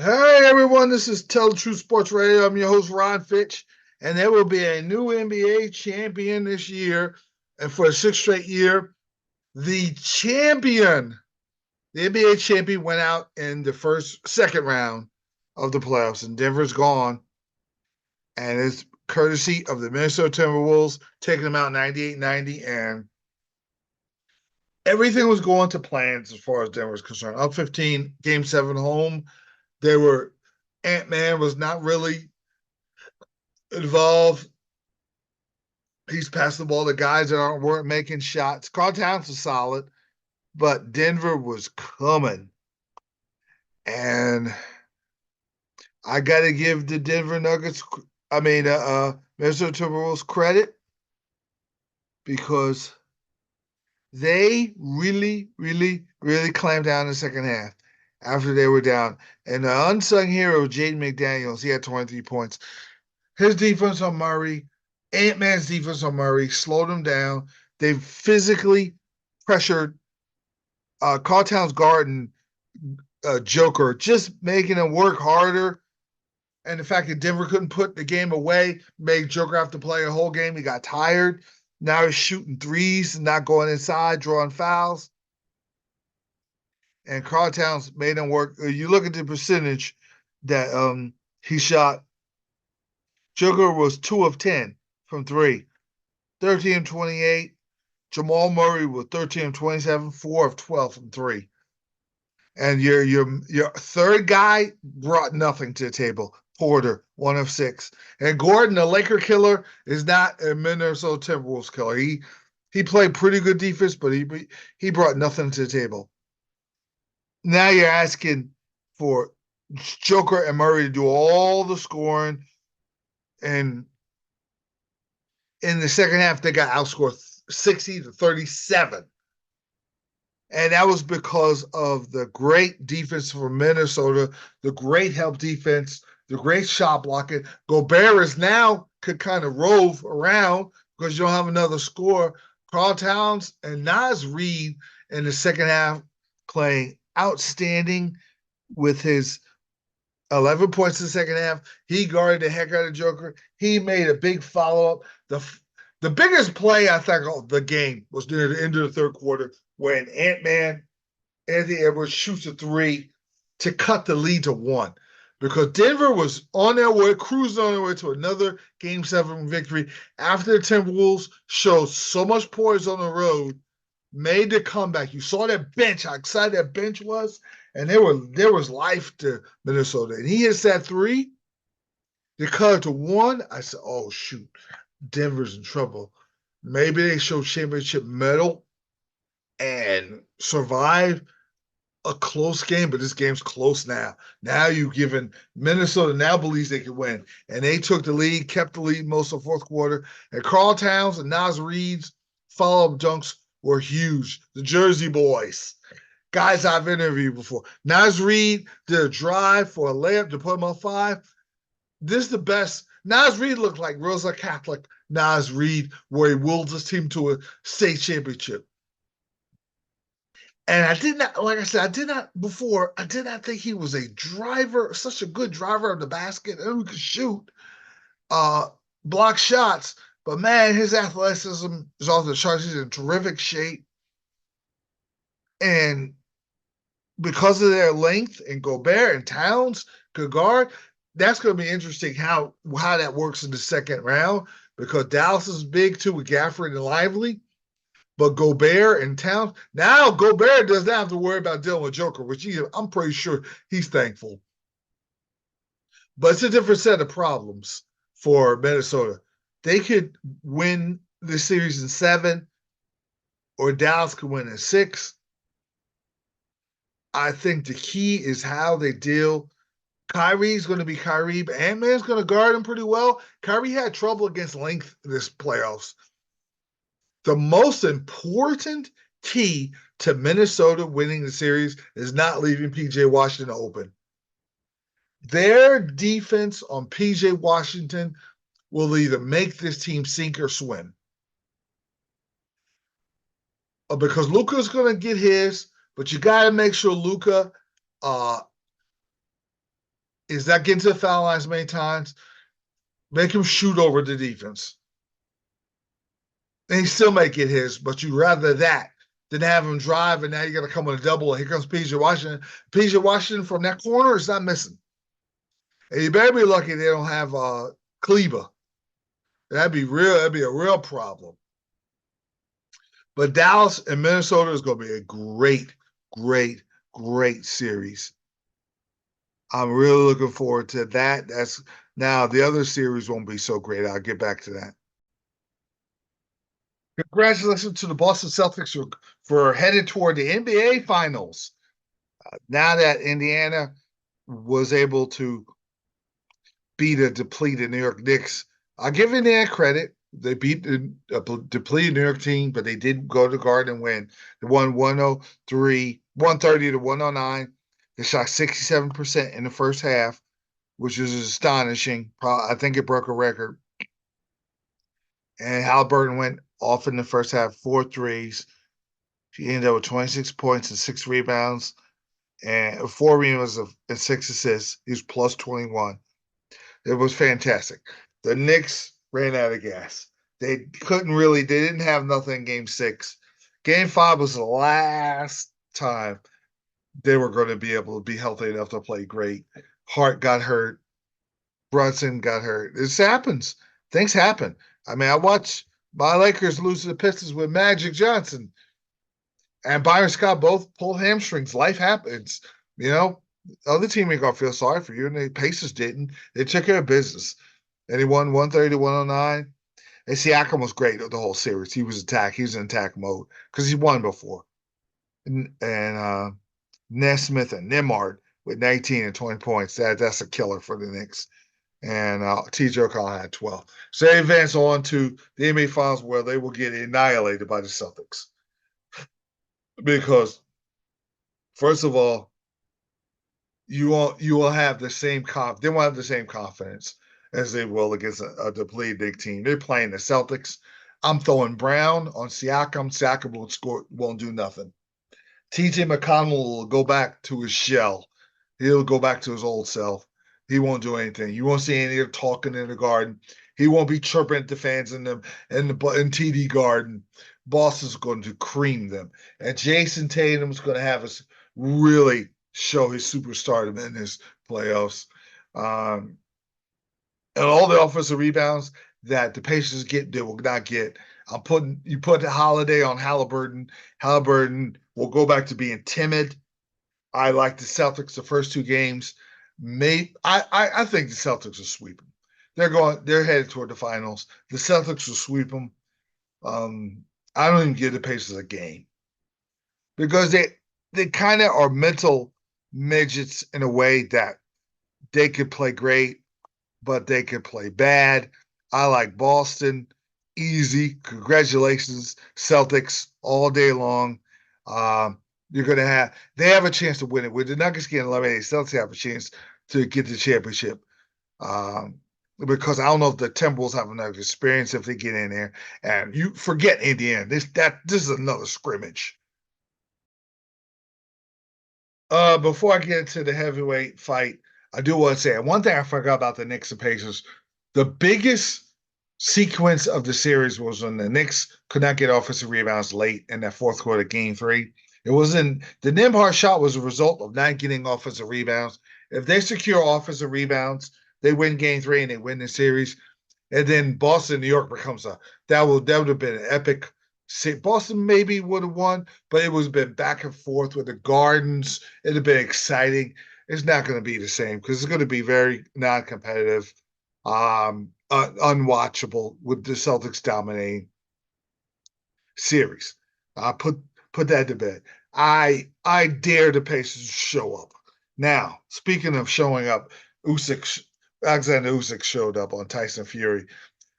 Hey everyone, this is Tell the Truth Sports Radio. I'm your host, Ron Fitch, and there will be a new NBA champion this year. And for the sixth straight year, the champion, the NBA champion went out in the second round of the playoffs, and Denver's gone. And it's courtesy of the Minnesota Timberwolves taking them out 98-90. And everything was going to plans as far as Denver was concerned. Up 15, game seven home. They were, Ant-Man was not really involved. He's passing the ball to guys that weren't making shots. Karl Towns was solid, but Denver was coming. And I got to give the Denver Nuggets, Minnesota Timberwolves credit because they really, really, really clamped down in the second half after they were down. And the unsung hero, Jaden McDaniels, he had 23 points. His defense on Murray, Ant-Man's defense on Murray slowed him down. They physically pressured Karl Towns guard Joker, just making him work harder. And the fact that Denver couldn't put the game away made Joker have to play a whole game. He got tired. Now he's shooting threes and not going inside, drawing fouls. And Karl Towns made him work. You look at the percentage that he shot. Joker was 2 of 10 from three, 13 of 28. Jamal Murray was 13 of 27, 4 of 12 from three. And your third guy brought nothing to the table. Porter, 1 of 6. And Gordon, the Laker killer, is not a Minnesota Timberwolves killer. He played pretty good defense, but he brought nothing to the table. Now you're asking for Joker and Murray to do all the scoring, and in the second half they got outscored 60-37. And that was because of the great defense from Minnesota, the great help defense, the great shot blocking. Gobert is now could kind of rove around because you don't have another score. Karl Towns and Naz Reid in the second half playing outstanding with his 11 points in the second half. He guarded the heck out of Joker. He made a big follow-up. The biggest play, I think, of the game was near the end of the third quarter when Anthony Edwards shoots a three to cut the lead to 1. Because Denver was on their way, cruising on their way to another Game 7 victory after the Timberwolves showed so much poise on the road, made the comeback. You saw that bench, how excited that bench was, and there was life to Minnesota. And he hits that three, they cut it to 1. I said, oh, shoot, Denver's in trouble. Maybe they show championship medal and survive a close game, but this game's close now. Now you've given Minnesota now believes they can win. And they took the lead, kept the lead most of the fourth quarter. And Karl Towns and Naz Reid's follow-up dunks were huge. The Jersey boys, guys I've interviewed before. Naz Reid did a drive for a layup to put him on 5. This is the best. Naz Reid looked like Rosa Catholic Naz Reid, where he willed his team to a state championship. And I did not, like I said, I did not think he was a driver, such a good driver of the basket, and who could shoot, block shots. But man, his athleticism is off the charts. He's in terrific shape. And because of their length, and Gobert and Towns could guard, that's going to be interesting how that works in the second round, because Dallas is big too with Gafford and Lively. But Gobert and Towns, now Gobert does not have to worry about dealing with Joker, which I'm pretty sure he's thankful. But it's a different set of problems for Minnesota. They could win the series in 7, or Dallas could win in 6. I think the key is how they deal. Kyrie's going to be Kyrie, but Ant-Man's going to guard him pretty well. Kyrie had trouble against length this playoffs. The most important key to Minnesota winning the series is not leaving P.J. Washington open. Their defense on P.J. Washington will either make this team sink or swim. Because Luka's going to get his, but you got to make sure Luka is not getting to the foul line as many times. Make him shoot over the defense. And he still may get his, but you rather that than have him drive, and now you got to come with a double. And here comes PJ Washington. PJ Washington from that corner is not missing. And you better be lucky they don't have Kleber. That'd be real. That'd be a real problem. But Dallas and Minnesota is going to be a great, great, great series. I'm really looking forward to that. That's now the other series won't be so great. I'll get back to that. Congratulations to the Boston Celtics for headed toward the NBA Finals. Now that Indiana was able to beat a depleted New York Knicks, I'll give Indiana credit. They beat the depleted New York team, but they did go to the Garden and win. They won 130 to 109. They shot 67% in the first half, which is astonishing. I think it broke a record. And Halliburton went off in the first half, 4 threes. He ended up with 26 points and 6 rebounds, and 4 rebounds and 6 assists. He was plus 21. It was fantastic. The Knicks ran out of gas. They didn't have nothing in game 6. Game 5 was the last time they were going to be able to be healthy enough to play great. Hart got hurt. Brunson got hurt. This happens. Things happen. I mean, I watched my Lakers lose to the Pistons with Magic Johnson and Byron Scott both pulled hamstrings. Life happens. You know, the other team ain't going to feel sorry for you, and the Pacers didn't. They took care of business. And he won 130 to 109. And Siakam was great the whole series. He was in attack mode because he won before. And Nesmith and Nembhard with 19 and 20 points. That's a killer for the Knicks. And T.J. O'Connell had 12. So they advance on to the NBA Finals where they will get annihilated by the Celtics. Because, first of all, you will have the same they won't have the same confidence as they will against a depleted Knicks team. They're playing the Celtics. I'm throwing Brown on Siakam. Siakam won't do nothing. T.J. McConnell will go back to his shell. He'll go back to his old self. He won't do anything. You won't see any of talking in the Garden. He won't be chirping at the fans in TD Garden. Boston's going to cream them. And Jason Tatum's going to have us really show his superstardom in his playoffs. And all the offensive rebounds that the Pacers get, they will not get. You put the Holiday on Halliburton. Halliburton will go back to being timid. I like the Celtics the first 2 games. I think the Celtics will sweep them. They're headed toward the finals. The Celtics will sweep them. I don't even give the Pacers a game because they kind of are mental midgets in a way that they could play great, but they could play bad. I like Boston. Easy. Congratulations, Celtics, all day long. They have a chance to win it. With the Nuggets getting eliminated, Celtics have a chance to get the championship. Because I don't know if the Timberwolves have enough experience if they get in there. And you forget Indiana. This is another scrimmage. Before I get into the heavyweight fight, I do want to say one thing I forgot about the Knicks and Pacers. The biggest sequence of the series was when the Knicks could not get offensive rebounds late in that fourth quarter, game 3. It wasn't the Nembhard shot was a result of not getting offensive rebounds. If they secure offensive rebounds, they win game 3 and they win the series. And then Boston, New York becomes that would have been an epic. Boston maybe would have won, but it was been back and forth with the Gardens. It'd have been exciting. It's not going to be the same because it's going to be very non-competitive, unwatchable with the Celtics dominating series. Put that to bed. I dare the Pacers to show up. Now, speaking of showing up, Alexander Usyk showed up on Tyson Fury.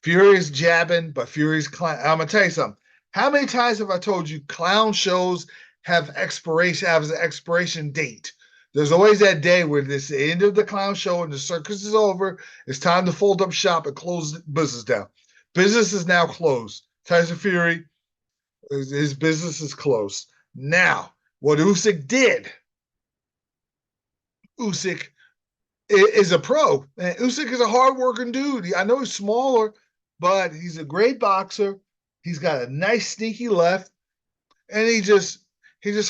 Fury's jabbing, but Fury's clown. I'm gonna tell you something. How many times have I told you clown shows have an expiration date? There's always that day where this the end of the clown show and the circus is over. It's time to fold up shop and close business down. Business is now closed. Tyson Fury, his business is closed. Now, what Usyk did, Usyk is a pro. And Usyk is a hardworking dude. I know he's smaller, but he's a great boxer. He's got a nice sneaky left, and he just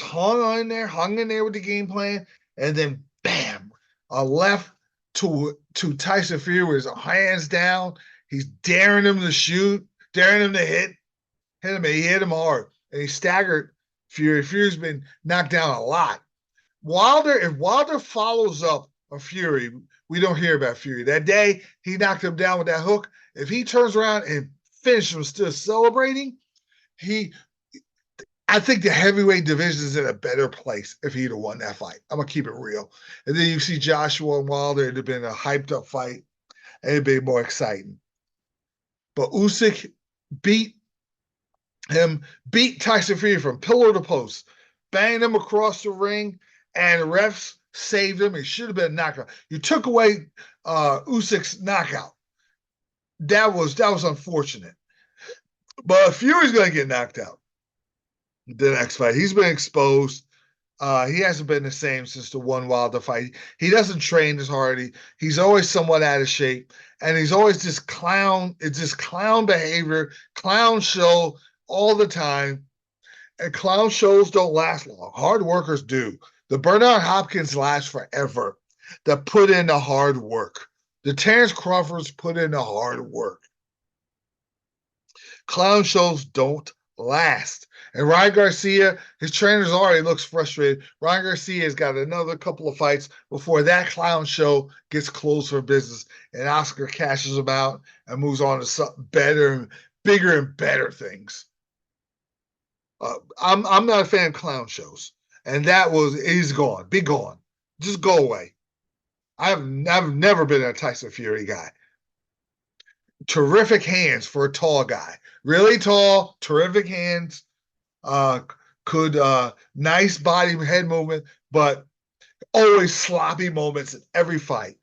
hung in there with the game plan, and then bam, a left to Tyson Fury with his hands down. He's daring him to shoot, daring him to hit him. He hit him hard, and he staggered Fury. Fury's been knocked down a lot. If Wilder follows up on Fury, we don't hear about Fury. That day he knocked him down with that hook. If he turns around and finishes him still celebrating, he I think the heavyweight division is in a better place if he'd have won that fight. I'm gonna keep it real. And then you see Joshua and Wilder, it'd have been a hyped up fight, and it'd be more exciting. But Usyk beat beat Tyson Fury from pillar to post, banged him across the ring, and the refs saved him. It should have been a knockout. You took away Usyk's knockout. That was unfortunate. But Fury's gonna get knocked out the next fight. He's been exposed. He hasn't been the same since the one Wilder fight. He doesn't train as hard. He's always somewhat out of shape, and he's always this clown. It's this clown behavior, clown show all the time. And clown shows don't last long. Hard workers do. The Bernard Hopkins last forever. That put in the hard work. The Terrence Crawfords put in the hard work. Clown shows don't last. And Ryan Garcia, his trainers already looks frustrated. Ryan Garcia has got another couple of fights before that clown show gets closed for business, and Oscar cashes him out and moves on to something better, bigger, and better things. I'm not a fan of clown shows, and he's gone. Be gone. Just go away. I've never been a Tyson Fury guy. Terrific hands for a tall guy. Really tall, terrific hands. Nice body head movement, but always sloppy moments in every fight.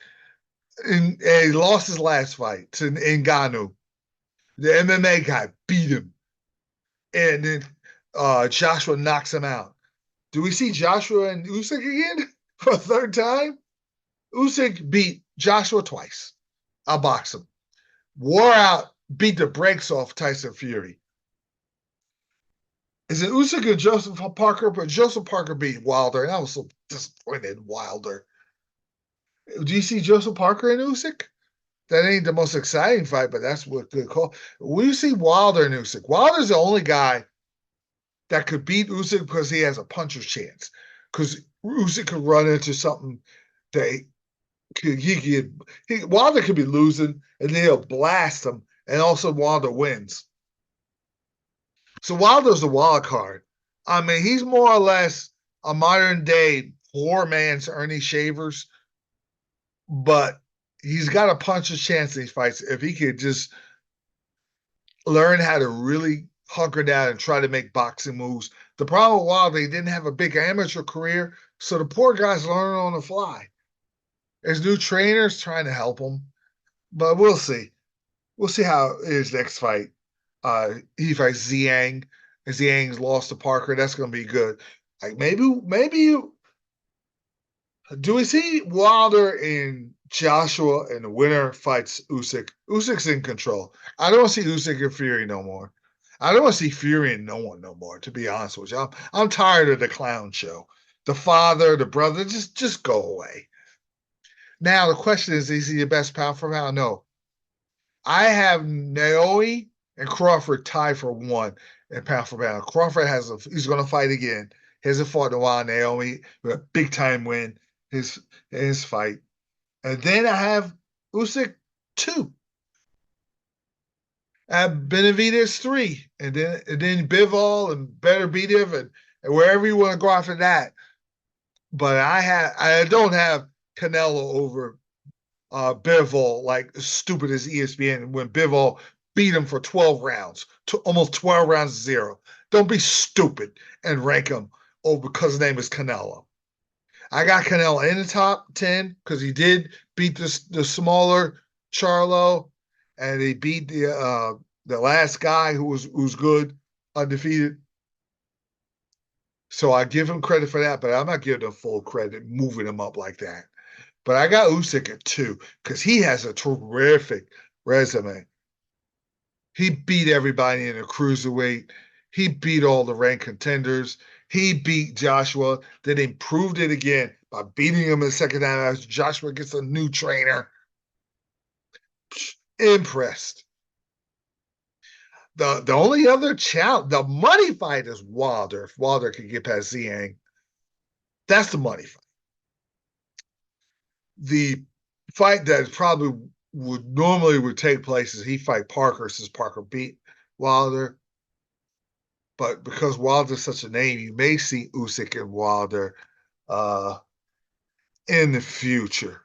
And he lost his last fight to Ngannou. The MMA guy beat him. And then Joshua knocks him out. Do we see Joshua and Usyk again for a third time? Usyk beat Joshua twice. I'll box him. Wore out, beat the brakes off Tyson Fury. Is it Usyk and Joseph Parker? But Joseph Parker beat Wilder, and I was so disappointed in Wilder. Do you see Joseph Parker and Usyk? That ain't the most exciting fight, but that's what good call. We see Wilder and Usyk. Wilder's the only guy that could beat Usyk because he has a puncher's chance. Because Usyk could run into something that Wilder could be losing, and then he'll blast him, and also Wilder wins. So Wilder's a wild card. I mean, he's more or less a modern day poor man's Ernie Shavers, but he's got a puncher's chance in these fights if he could just learn how to really hunker down and try to make boxing moves. The problem with Wilder, he didn't have a big amateur career, so the poor guy's learning on the fly. There's new trainers trying to help him, but we'll see. We'll see how his next fight. He fights Zhang, and Zhang's lost to Parker. That's going to be good. Like maybe do we see Wilder and Joshua, and the winner fights Usyk? Usyk's in control. I don't want to see Usyk and Fury no more. I don't want to see Fury and no one no more. To be honest with you, I'm tired of the clown show. The father, the brother, just go away. Now the question is he the best pound for pound? No. I have Naomi and Crawford tied for one in pound for pound. Crawford he's going to fight again. He hasn't fought in a while. Naomi with a big time win his fight, and then I have Usyk 2. I have Benavidez 3, and then Bivol and Beterbiev and wherever you want to go after that. But I don't have Canelo over Bivol, like as stupid as ESPN when Bivol beat him for 12 rounds, almost 12 rounds to 0. Don't be stupid and rank him because his name is Canelo. I got Canelo in the top 10 because he did beat the smaller Charlo, and he beat the last guy who's good, undefeated. So I give him credit for that, but I'm not giving him full credit moving him up like that. But I got Usyk at 2 because he has a terrific resume. He beat everybody in a cruiserweight. He beat all the ranked contenders. He beat Joshua, then improved it again by beating him in the second time as Joshua gets a new trainer. Impressed. The only other challenge, the money fight is Wilder. If Wilder could get past Zhang, that's the money fight. The fight that probably would take place is he fight Parker since Parker beat Wilder. But because Wilder's such a name, you may see Usyk and Wilder in the future.